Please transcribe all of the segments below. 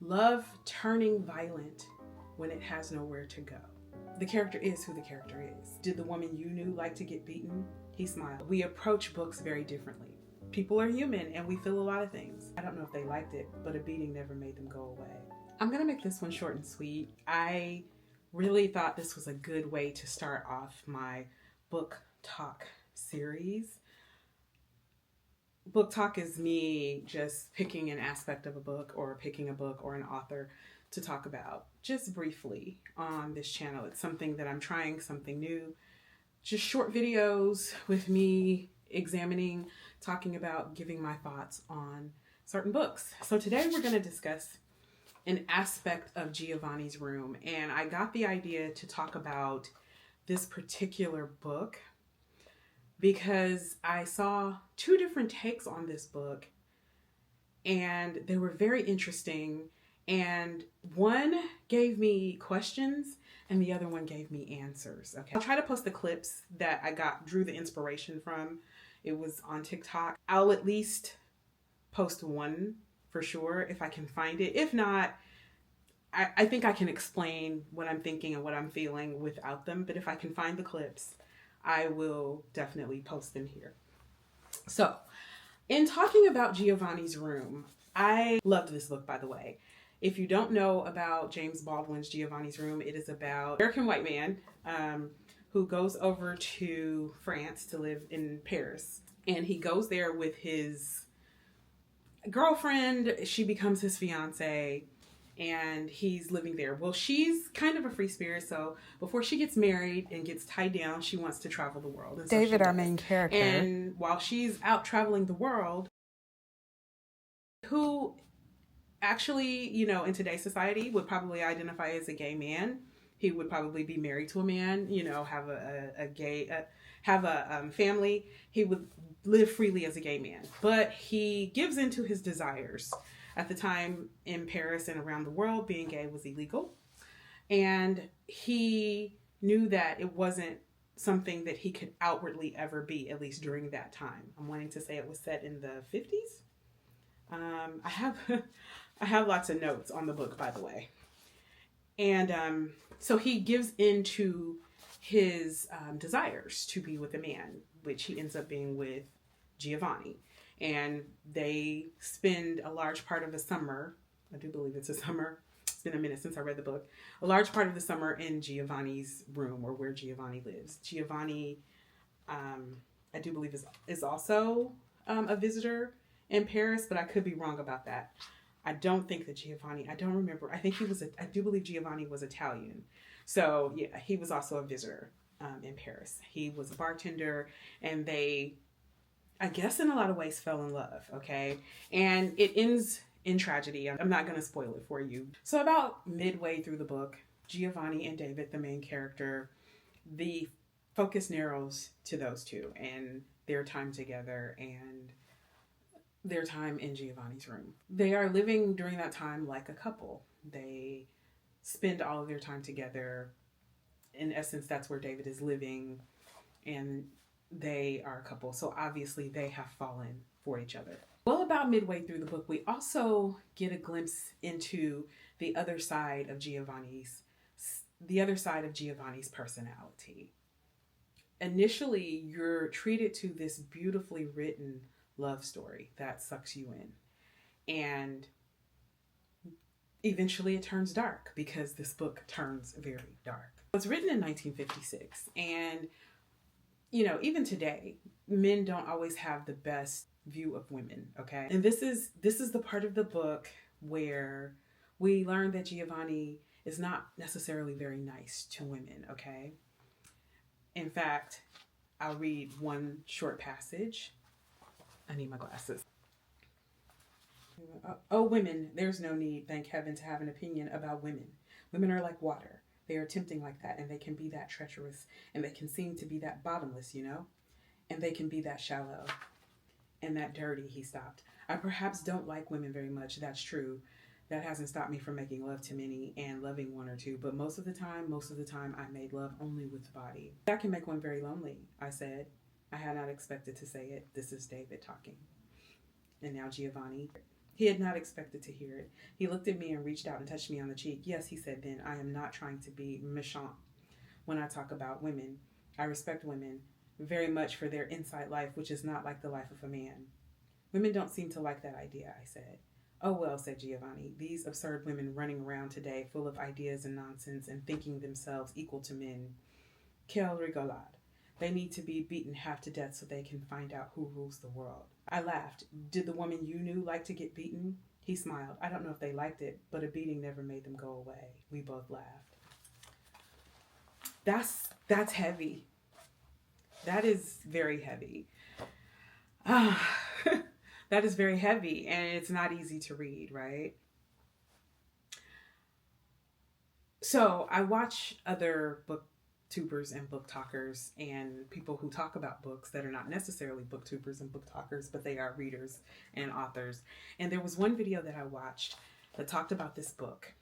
Love turning violent when it has nowhere to go. The character is who the character is. Did the woman you knew like to get beaten? He smiled. We approach books very differently. People are human and we feel a lot of things. I don't know if they liked it, but a beating never made them go away. I'm gonna make this one short and sweet. I really thought this was a good way to start off my book talk series. Book talk is me just picking an aspect of a book or picking a book or an author to talk about just briefly on this channel. It's something that I'm trying, something new. Just short videos with me examining, talking about, giving my thoughts on certain books. So today we're going to discuss an aspect of Giovanni's Room, and I got the idea to talk about this particular book because I saw two different takes on this book and they were very interesting, and one gave me questions and the other one gave me answers. Okay, I'll try to post the clips that I drew the inspiration from. It was on TikTok. I'll at least post one for sure if I can find it. If not, I think I can explain what I'm thinking and what I'm feeling without them. But if I can find the clips, I will definitely post them here. So, in talking about Giovanni's Room, I loved this book, by the way. If you don't know about James Baldwin's Giovanni's Room, it is about an American white man who goes over to France to live in Paris. And he goes there with his girlfriend. She becomes his fiance, and he's living there. Well, she's kind of a free spirit, so before she gets married and gets tied down, she wants to travel the world. And so David, our main character. And while she's out traveling the world, who actually, you know, in today's society would probably identify as a gay man. He would probably be married to a man, you know, have a family. He would live freely as a gay man, but he gives into his desires. At the time in Paris and around the world, being gay was illegal. And he knew that it wasn't something that he could outwardly ever be, at least during that time. I'm wanting to say it was set in the 50s. I have lots of notes on the book, by the way. And so he gives into his desires to be with a man, which he ends up being with Giovanni. And they spend a large part of the summer, I do believe it's a summer, it's been a minute since I read the book, a large part of the summer in Giovanni's room, or where Giovanni lives. Giovanni, I do believe is also a visitor in Paris, but I could be wrong about that. I don't think that Giovanni, I don't remember. I do believe Giovanni was Italian. So yeah, he was also a visitor in Paris. He was a bartender, and they, I guess in a lot of ways, fell in love, okay? And it ends in tragedy. I'm not going to spoil it for you. So about midway through the book, Giovanni and David, the main character, the focus narrows to those two and their time together and their time in Giovanni's room. They are living during that time like a couple. They spend all of their time together. In essence, that's where David is living, and they are a couple. So obviously they have fallen for each other. Well, about midway through the book, we also get a glimpse into the other side of Giovanni's personality. Initially, you're treated to this beautifully written love story that sucks you in. And eventually it turns dark, because this book turns very dark. It was written in 1956, and you know, even today, men don't always have the best view of women, okay? And this is the part of the book where we learn that Giovanni is not necessarily very nice to women, okay? In fact, I'll read one short passage. I need my glasses. Oh, women, there's no need, thank heaven, to have an opinion about women. Women are like water. They are tempting like that, and they can be that treacherous, and they can seem to be that bottomless, you know? And they can be that shallow and that dirty. He stopped. I perhaps don't like women very much, that's true. That hasn't stopped me from making love to many and loving one or two, but most of the time, I made love only with the body. That can make one very lonely, I said. I had not expected to say it. This is David talking. And now Giovanni. He had not expected to hear it. He looked at me and reached out and touched me on the cheek. Yes, he said then, I am not trying to be méchant when I talk about women. I respect women very much for their inside life, which is not like the life of a man. Women don't seem to like that idea, I said. Oh well, said Giovanni, these absurd women running around today full of ideas and nonsense and thinking themselves equal to men. Quelle rigolade. They need to be beaten half to death so they can find out who rules the world. I laughed. Did the woman you knew like to get beaten? He smiled. I don't know if they liked it, but a beating never made them go away. We both laughed. That's heavy. That is very heavy. That is very heavy, and it's not easy to read, right? So I watch other booktubers and book talkers and people who talk about books that are not necessarily booktubers and book talkers, but they are readers and authors. And there was one video that I watched that talked about this book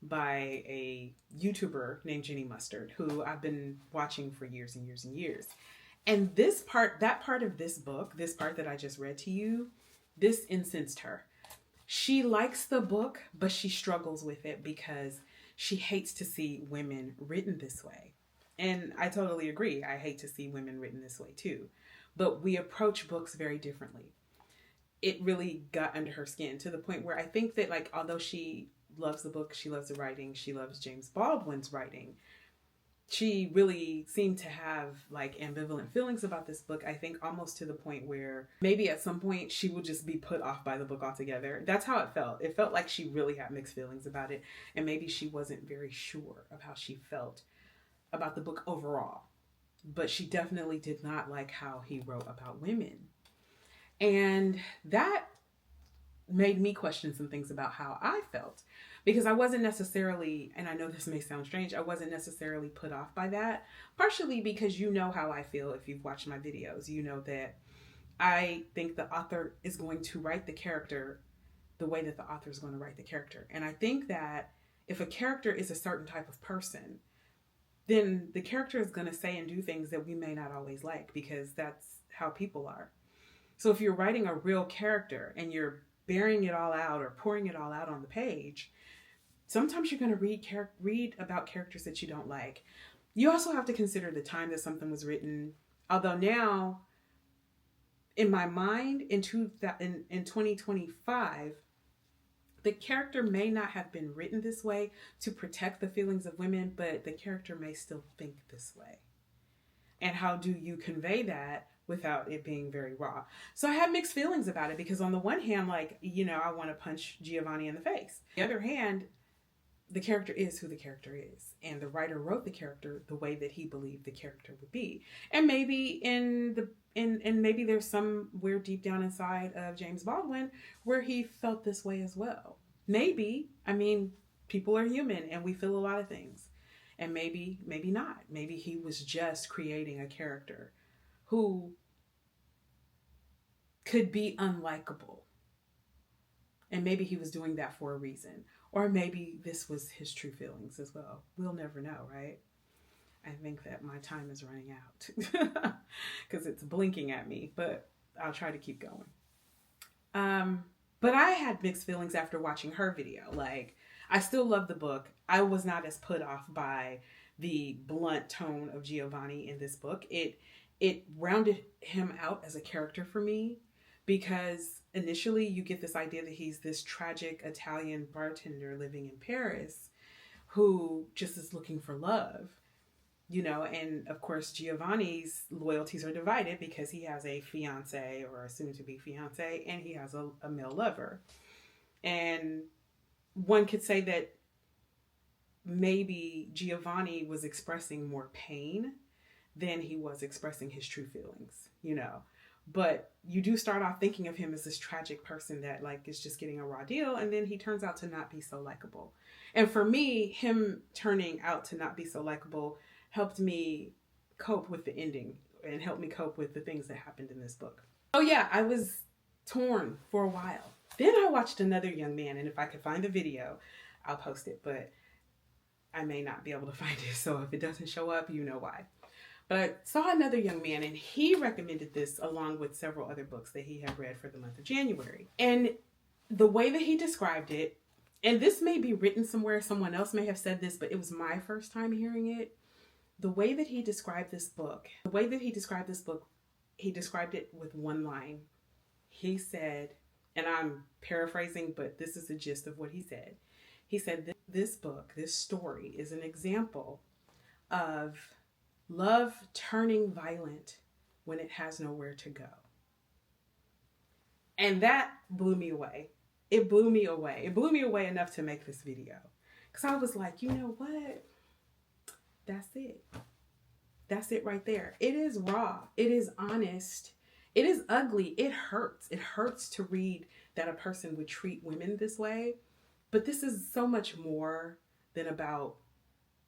by a YouTuber named Jenny Mustard, who I've been watching for years and years and years. And that part of this book, this part that I just read to you, this incensed her. She likes the book, but she struggles with it because she hates to see women written this way. And I totally agree. I hate to see women written this way too. But we approach books very differently. It really got under her skin to the point where I think that, like, although she loves the book, she loves the writing, she loves James Baldwin's writing, she really seemed to have like ambivalent feelings about this book. I think almost to the point where maybe at some point she would just be put off by the book altogether. That's how it felt. It felt like she really had mixed feelings about it. And maybe she wasn't very sure of how she felt about the book overall. But she definitely did not like how he wrote about women. And that made me question some things about how I felt. Because I wasn't necessarily, and I know this may sound strange, I wasn't necessarily put off by that. Partially because you know how I feel if you've watched my videos. You know that I think the author is going to write the character the way that the author is going to write the character. And I think that if a character is a certain type of person, then the character is going to say and do things that we may not always like, because that's how people are. So if you're writing a real character and you're bearing it all out or pouring it all out on the page, sometimes you're going to read about characters that you don't like. You also have to consider the time that something was written. Although now, in my mind, in 2025, the character may not have been written this way to protect the feelings of women, but the character may still think this way. And how do you convey that without it being very raw? So I had mixed feelings about it, because on the one hand, like, you know, I want to punch Giovanni in the face. On the other hand, the character is who the character is, and the writer wrote the character the way that he believed the character would be. And maybe maybe there's somewhere deep down inside of James Baldwin where he felt this way as well. Maybe, I mean, people are human and we feel a lot of things. And maybe not. Maybe he was just creating a character who could be unlikable. And maybe he was doing that for a reason. Or maybe this was his true feelings as well. We'll never know, right? I think that my time is running out because it's blinking at me, but I'll try to keep going. But I had mixed feelings after watching her video. Like, I still love the book. I was not as put off by the blunt tone of Giovanni in this book. It rounded him out as a character for me, because initially you get this idea that he's this tragic Italian bartender living in Paris who just is looking for love, you know, and of course Giovanni's loyalties are divided because he has a fiance, or a soon-to-be fiance, and he has a male lover. And one could say that maybe Giovanni was expressing more pain than he was expressing his true feelings, you know. But you do start off thinking of him as this tragic person that, like, is just getting a raw deal, and then he turns out to not be so likable. And for me, him turning out to not be so likable helped me cope with the ending and helped me cope with the things that happened in this book. Oh yeah, I was torn for a while. Then I watched Another Young Man, and if I could find the video, I'll post it, but I may not be able to find it, so if it doesn't show up, you know why. But I saw Another Young Man, and he recommended this along with several other books that he had read for the month of January. And the way that he described it, and this may be written somewhere, someone else may have said this, but it was my first time hearing it. The way that he described this book, he described it with one line. He said, and I'm paraphrasing, but this is the gist of what he said. He said, this book, this story is an example of love turning violent when it has nowhere to go. And that blew me away. It blew me away. It blew me away enough to make this video. Because I was like, you know what? That's it. That's it right there. It is raw. It is honest. It is ugly. It hurts. It hurts to read that a person would treat women this way. But this is so much more than about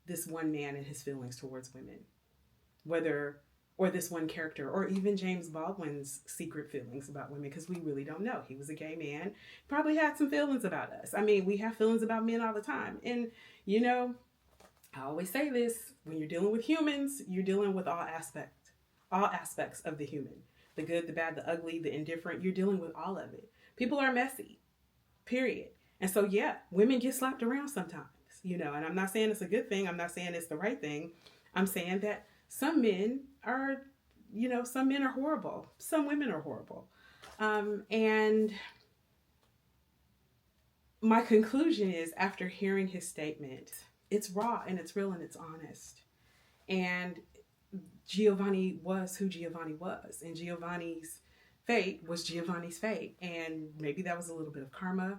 this one man and his feelings towards women. Or this one character, or even James Baldwin's secret feelings about women, because we really don't know. He was a gay man, probably had some feelings about us. I mean, we have feelings about men all the time. And, you know, I always say this, when you're dealing with humans, you're dealing with all aspects of the human. The good, the bad, the ugly, the indifferent, you're dealing with all of it. People are messy, period. And so, yeah, women get slapped around sometimes, you know, and I'm not saying it's a good thing. I'm not saying it's the right thing. I'm saying that some men are, you know, some men are horrible. Some women are horrible. And my conclusion is, after hearing his statement, it's raw and it's real and it's honest. And Giovanni was who Giovanni was. And Giovanni's fate was Giovanni's fate. And maybe that was a little bit of karma.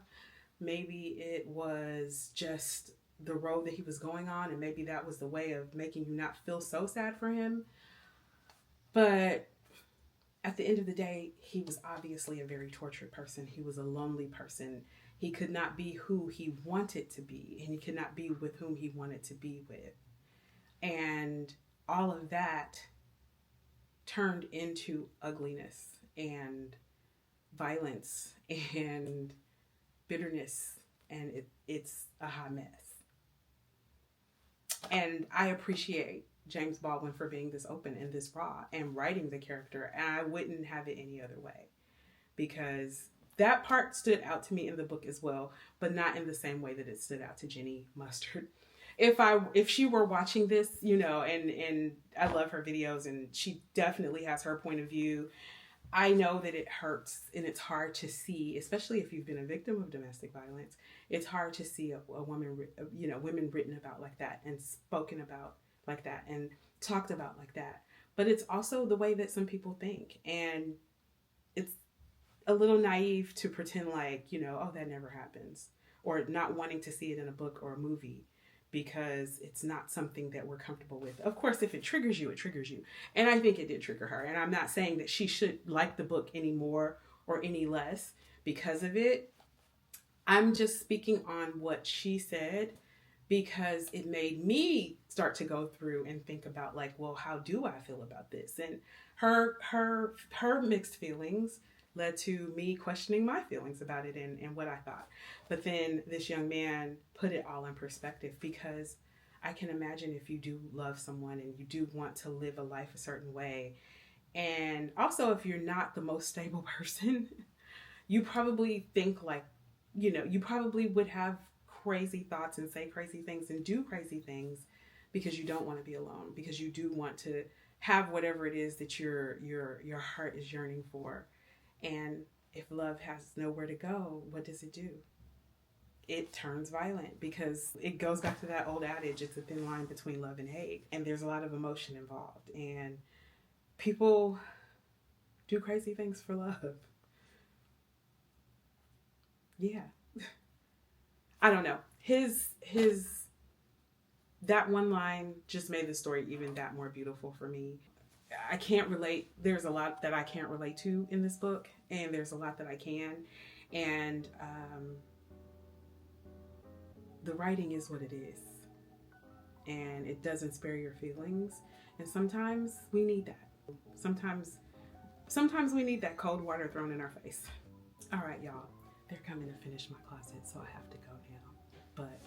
Maybe it was just the road that he was going on, and maybe that was the way of making you not feel so sad for him. But at the end of the day, he was obviously a very tortured person. He was a lonely person. He could not be who he wanted to be, and he could not be with whom he wanted to be with. And all of that turned into ugliness and violence and bitterness, and it's a hot mess. And I appreciate James Baldwin for being this open and this raw and writing the character. And I wouldn't have it any other way, because that part stood out to me in the book as well, but not in the same way that it stood out to Jenny Mustard. If she were watching this, you know, and I love her videos and she definitely has her point of view. I know that it hurts and it's hard to see, especially if you've been a victim of domestic violence. It's hard to see a woman, you know, women written about like that and spoken about like that and talked about like that. But it's also the way that some people think. And it's a little naive to pretend like, you know, oh, that never happens, or not wanting to see it in a book or a movie, because it's not something that we're comfortable with. Of course, if it triggers you, it triggers you. And I think it did trigger her. And I'm not saying that she should like the book any more or any less because of it. I'm just speaking on what she said, because it made me start to go through and think about, like, well, how do I feel about this? And her mixed feelings led to me questioning my feelings about it and what I thought. But then this young man put it all in perspective, because I can imagine if you do love someone and you do want to live a life a certain way, and also if you're not the most stable person, you probably think like, you know, you probably would have crazy thoughts and say crazy things and do crazy things because you don't want to be alone, because you do want to have whatever it is that your heart is yearning for. And if love has nowhere to go, what does it do? It turns violent, because it goes back to that old adage, it's a thin line between love and hate. And there's a lot of emotion involved. And people do crazy things for love. Yeah. I don't know. That one line just made the story even that more beautiful for me. I can't relate. There's a lot that I can't relate to in this book, and there's a lot that I can. And the writing is what it is, and it doesn't spare your feelings. And sometimes we need that. Sometimes we need that cold water thrown in our face. All right, y'all. They're coming to finish my closet, so I have to go now. But